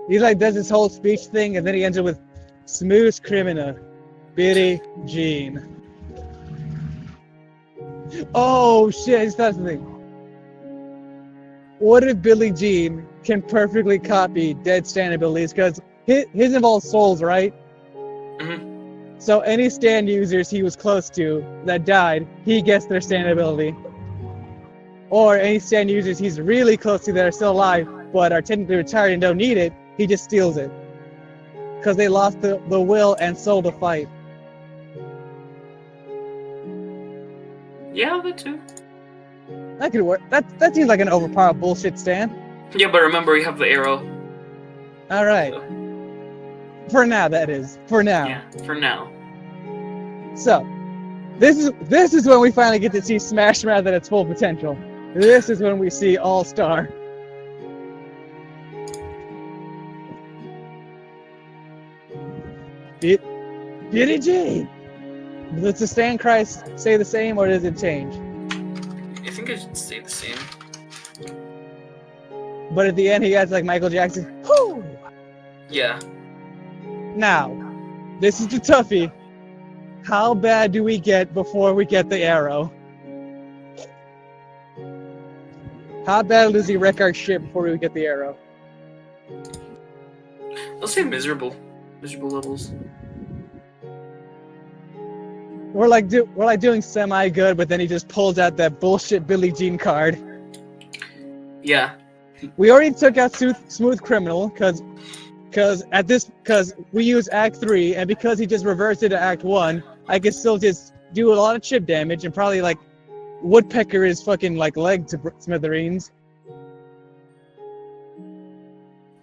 S1: He like does this whole speech thing, and then he ends it with Smooth Criminal, Billie Jean. Oh shit! I just thought something. What if Billie Jean can perfectly copy Dead stand abilities? Because his involves souls, right?
S2: Mm-hmm.
S1: So any stand users he was close to that died, he gets their stand ability. Or any stand users he's really close to that are still alive but are technically retired and don't need it, he just steals it. Because they lost the will and soul to fight.
S2: Yeah, that too.
S1: That could work. That seems like an overpowered bullshit stand.
S2: Yeah, but remember we have the arrow.
S1: Alright.
S2: So.
S1: For now, that is. For now.
S2: Yeah, for now.
S1: So, this is when we finally get to see Smash Mouth at its full potential. This is when we see All-Star. Billie Jean! Does the stand cry stay the same or does it change?
S2: I think it should stay the same.
S1: But at the end he adds like Michael Jackson. Whoo!
S2: Yeah.
S1: Now, this is the toughie. How bad do we get before we get the arrow? How bad does he wreck our ship before we get the arrow?
S2: I'll say miserable. Miserable levels.
S1: We're like doing semi good, but then he just pulls out that bullshit Billie Jean card.
S2: Yeah.
S1: We already took out Smooth Criminal because we use Act 3, and because he just reversed it to Act 1, I can still just do a lot of chip damage and probably like woodpecker his fucking like leg to smithereens.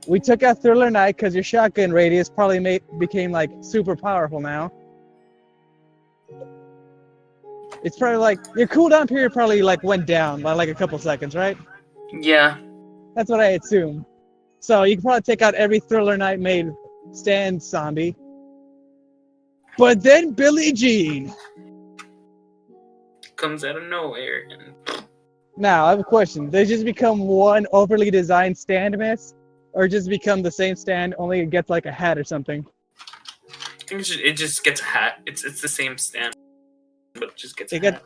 S1: We took out Thriller Knight because your shotgun radius probably became like super powerful now. It's probably like your cooldown period probably like went down by like a couple seconds, right?
S2: Yeah.
S1: That's what I assume. So you can probably take out every Thriller Knight made stand zombie. But then Billie Jean
S2: comes out of nowhere.
S1: Now, I have a question. They just become one overly designed stand miss? Or just become the same stand, only it gets like a hat or something?
S2: I think it just gets a hat. It's the same stand, but it just gets a hat.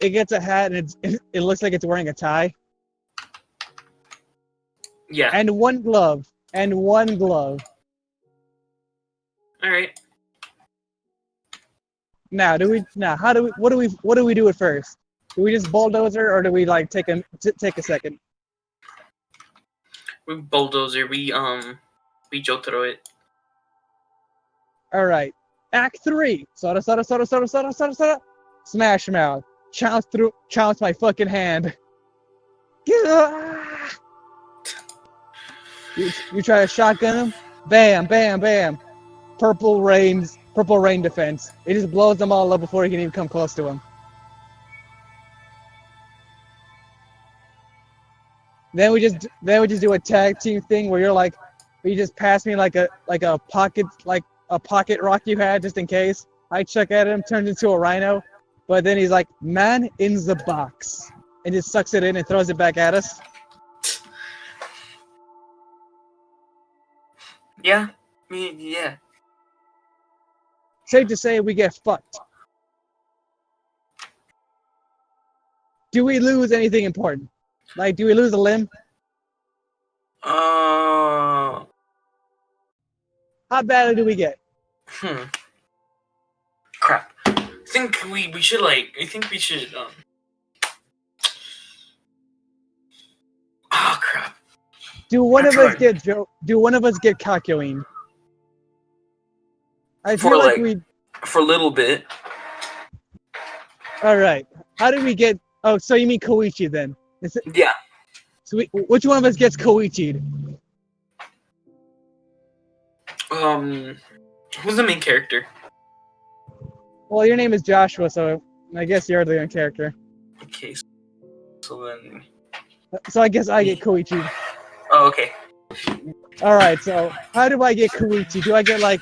S1: It gets a hat and it looks like it's wearing a tie.
S2: Yeah.
S1: And one glove.
S2: All right.
S1: Now, what do we do at first? Do we just bulldozer or do we like take a second?
S2: We bulldozer. We Jotaro it.
S1: All right. Act 3. Soda. Smash Mouth. Chounce my fucking hand. You try to shotgun him, bam, bam, bam. Purple rain defense. It just blows them all up before you can even come close to him. Then we just do a tag team thing where you just pass me like a pocket rock you had just in case. I chuck at him, turns into a rhino, but then he's like, man in the box, and just sucks it in and throws it back at us.
S2: Yeah, yeah.
S1: Safe to say we get fucked. Do we lose anything important? Like, do we lose a limb? How badly do we get?
S2: Crap. I think we should. Oh crap.
S1: Do one of us get cockyoing? I feel like we.
S2: For a little bit.
S1: All right. How did we get? Oh, so you mean Koichi then?
S2: Yeah.
S1: So which one of us gets Koichi'd?
S2: Who's the main character?
S1: Well, your name is Joshua, so I guess you're the main character.
S2: Okay. So then.
S1: So I guess I get Koichi.
S2: Oh, okay.
S1: All right. So how do I get Koichi? Do I get like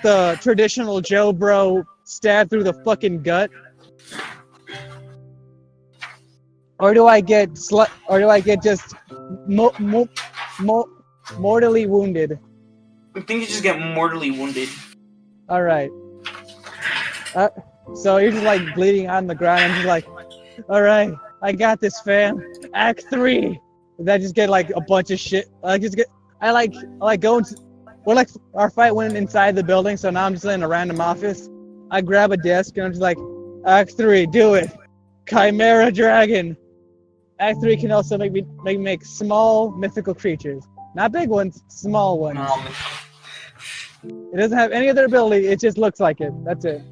S1: the traditional Joe bro stab through the fucking gut? Or do I get just mortally wounded?
S2: I think you just get mortally wounded.
S1: All right. So you're just like bleeding on the ground. I'm just like, all right, I got this, fam. Act 3. I just get like a bunch of shit. I go into. Well, like our fight went inside the building, so now I'm just in a random office. I grab a desk and I'm just like, Act 3, do it. Chimera Dragon. Act 3 can also make small mythical creatures. Not big ones, small ones. It doesn't have any other ability, it just looks like it. That's it.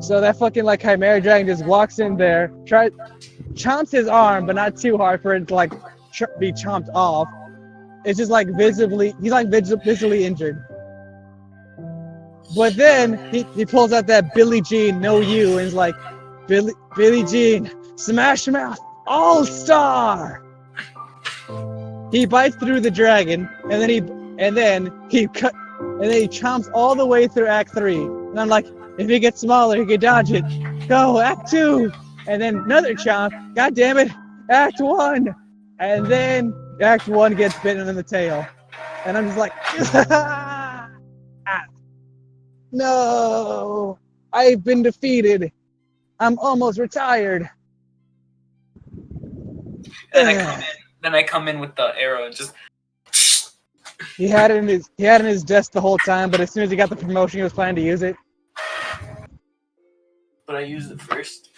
S1: So that fucking like Chimera Dragon just walks in there, chomps his arm, but not too hard for it to like be chomped off. It's just like he's like visibly injured. But then he pulls out that Billie Jean No You and is like, Billie Jean, Smash Mouth All-Star. He bites through the dragon and then he chomps all the way through Act 3. And I'm like, if he gets smaller, he can dodge it. Go, Act 2. And then another chomp. God damn it. Act 1. And then Act 1 gets bitten in the tail. And I'm just like, no, I've been defeated. I'm almost retired.
S2: And then I come in with the arrow and just.
S1: He had it in his desk the whole time, but as soon as he got the promotion, he was planning to use it.
S2: But I used it first.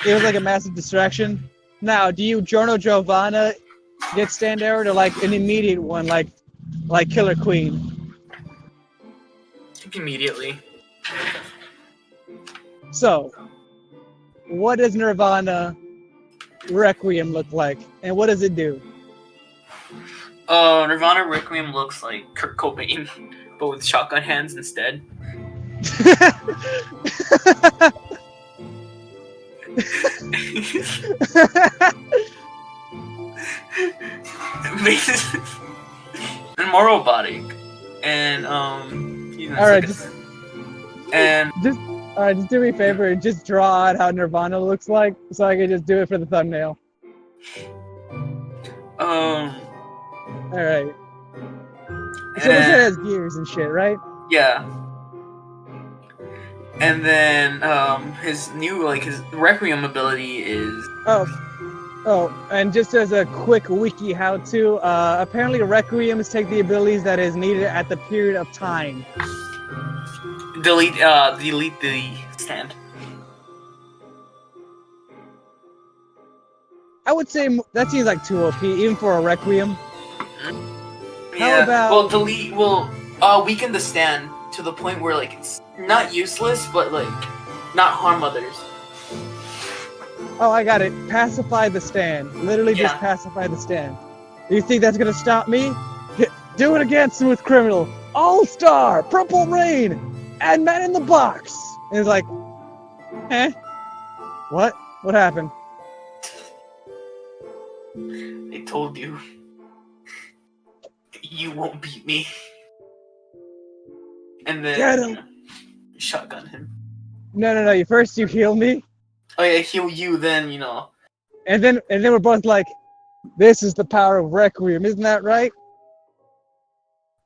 S1: It was like a massive distraction. Now, do you Giorno Giovanna get stand arrow or like an immediate one, like Killer Queen?
S2: I think immediately.
S1: So, what does Nirvana Requiem look like, and what does it do?
S2: Nirvana Requiem looks like Kurt Cobain, but with shotgun hands instead. And more robotic, and
S1: Alright, just do me a favor and just draw out how Nirvana looks like, so I can just do it for the thumbnail. Alright. So this has gears and shit, right?
S2: Yeah. And then his Requiem ability is
S1: and just as a quick wiki how-to, apparently Requiems take the abilities that is needed at the period of time.
S2: delete the stand.
S1: I would say that seems like 2 OP, even for a Requiem.
S2: Yeah.
S1: How about
S2: weaken the stand to the point where like it's not useless, but like not harm others.
S1: Oh, I got it. Pacify the stand. Literally just pacify the stand. Do you think that's gonna stop me? Do it again, Smooth Criminal. All-Star, Purple Rain, and Man in the Box. And it's like, What? What happened?
S2: I told you. You won't beat me. And then
S1: Get him.
S2: Shotgun him.
S1: No. First you heal me.
S2: Oh yeah, heal you, then
S1: And then we're both like, this is the power of Requiem, isn't that right?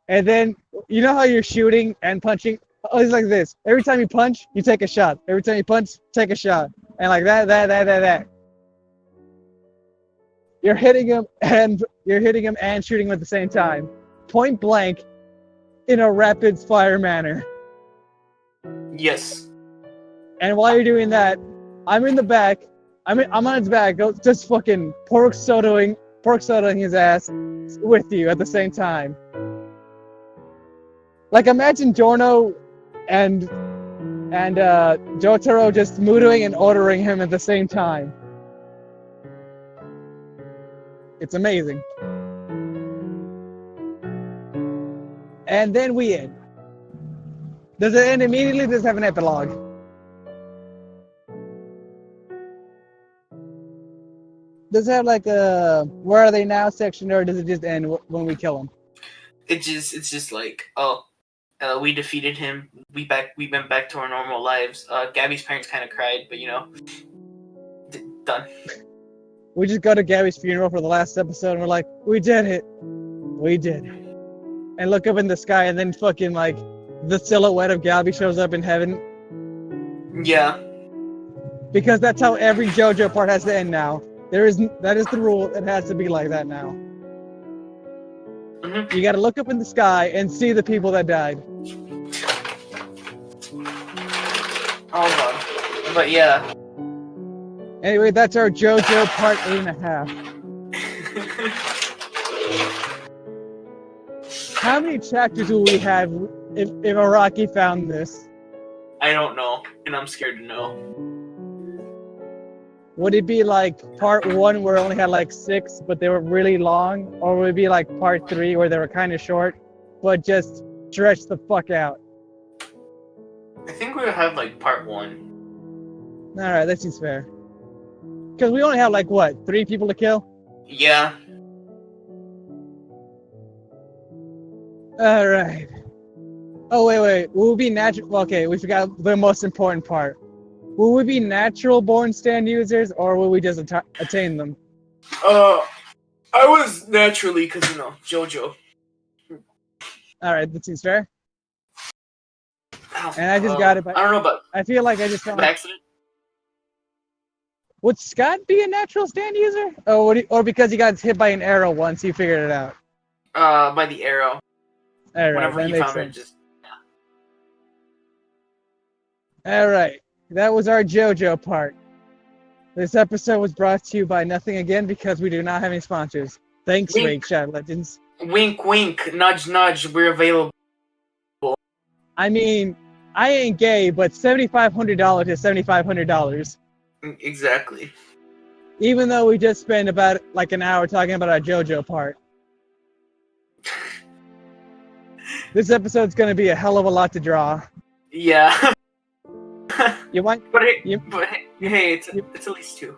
S1: And then, you know how you're shooting and punching? Oh, it's like this. Every time you punch, you take a shot. Every time you punch, take a shot. And like that. You're hitting him and shooting him at the same time. Point blank, in a rapid fire manner.
S2: Yes.
S1: And while you're doing that, I'm in the back. I'm on his back, just fucking pork sodaing his ass with you at the same time. Like, imagine Giorno and Jotaro just moodoing and ordering him at the same time. It's amazing. And then we end. Does it end immediately? Does it have an epilogue? Does it have like a where are they now section, or does it just end when we kill them?
S2: It's just like, we defeated him. We went back to our normal lives. Gabby's parents kind of cried, but done.
S1: We just go to Gabby's funeral for the last episode, and we're like, we did it. We did it. And look up in the sky, and then fucking like the silhouette of Gabby shows up in heaven.
S2: Yeah.
S1: Because that's how every JoJo part has to end now. That is the rule. It has to be like that now.
S2: Mm-hmm.
S1: You gotta look up in the sky and see the people that died.
S2: Oh god. But yeah.
S1: Anyway, that's our JoJo part 8.5. How many chapters will we have if Araki found this?
S2: I don't know, and I'm scared to know.
S1: Would it be like part 1 where it only had like 6, but they were really long? Or would it be like part 3 where they were kind of short, but just stretched the fuck out?
S2: I think we'll have like part 1.
S1: Alright, that seems fair. Because we only have like, what, 3 people to kill?
S2: Yeah.
S1: Alright. Oh, wait. Will we be natural? Okay, we forgot the most important part. Will we be natural-born stand users, or will we just attain them?
S2: I was naturally, because, Jojo.
S1: Alright, that seems fair.
S2: Ow.
S1: And I just got it, but
S2: I don't know about
S1: I feel like I just found
S2: accident.
S1: Would Scott be a natural stand user? Or because he got hit by an arrow once, he figured it out?
S2: By the arrow.
S1: Alright,
S2: whenever
S1: that
S2: he
S1: makes
S2: found
S1: sense.
S2: it, just...
S1: Alright, that was our JoJo part. This episode was brought to you by Nothing Again because we do not have any sponsors. Thanks,
S2: Wink.
S1: Raid Shadow Legends.
S2: Wink, wink, nudge, nudge, we're available.
S1: I mean, I ain't gay, but $7,500 is $7,500.
S2: Exactly.
S1: Even though we just spent about like an hour talking about our JoJo part. This episode's gonna be a hell of a lot to draw.
S2: Yeah.
S1: You mind?
S2: Hey, it's at least 2.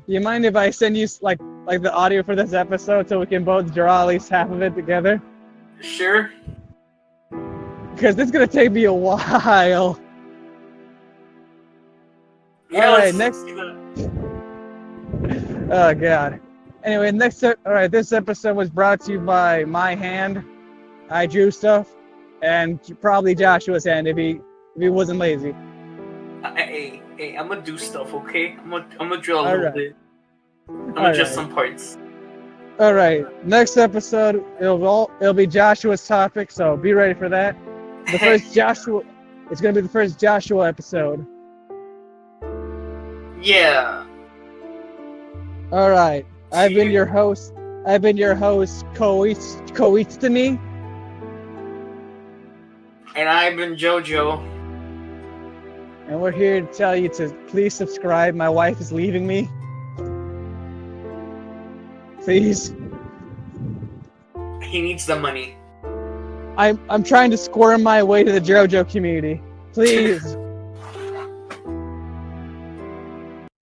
S1: You mind if I send you like the audio for this episode so we can both draw at least half of it together?
S2: Sure.
S1: Because this is gonna take me a while.
S2: Yeah,
S1: Alright,
S2: let's
S1: next.
S2: see that.
S1: Oh god. Anyway, alright, this episode was brought to you by my hand. I drew stuff, and probably Joshua's hand if he wasn't lazy.
S2: Hey, I'm gonna do stuff, okay? I'm gonna drill a little bit. I'm gonna adjust some parts.
S1: Alright, next episode, it'll be Joshua's topic, so be ready for that. It's gonna be the first Joshua episode.
S2: Yeah.
S1: Alright, I've been your host, Koitstani.
S2: And I've been Jojo.
S1: And we're here to tell you to please subscribe. My wife is leaving me. Please.
S2: He needs the money.
S1: I'm trying to squirm my way to the JoJo community. Please.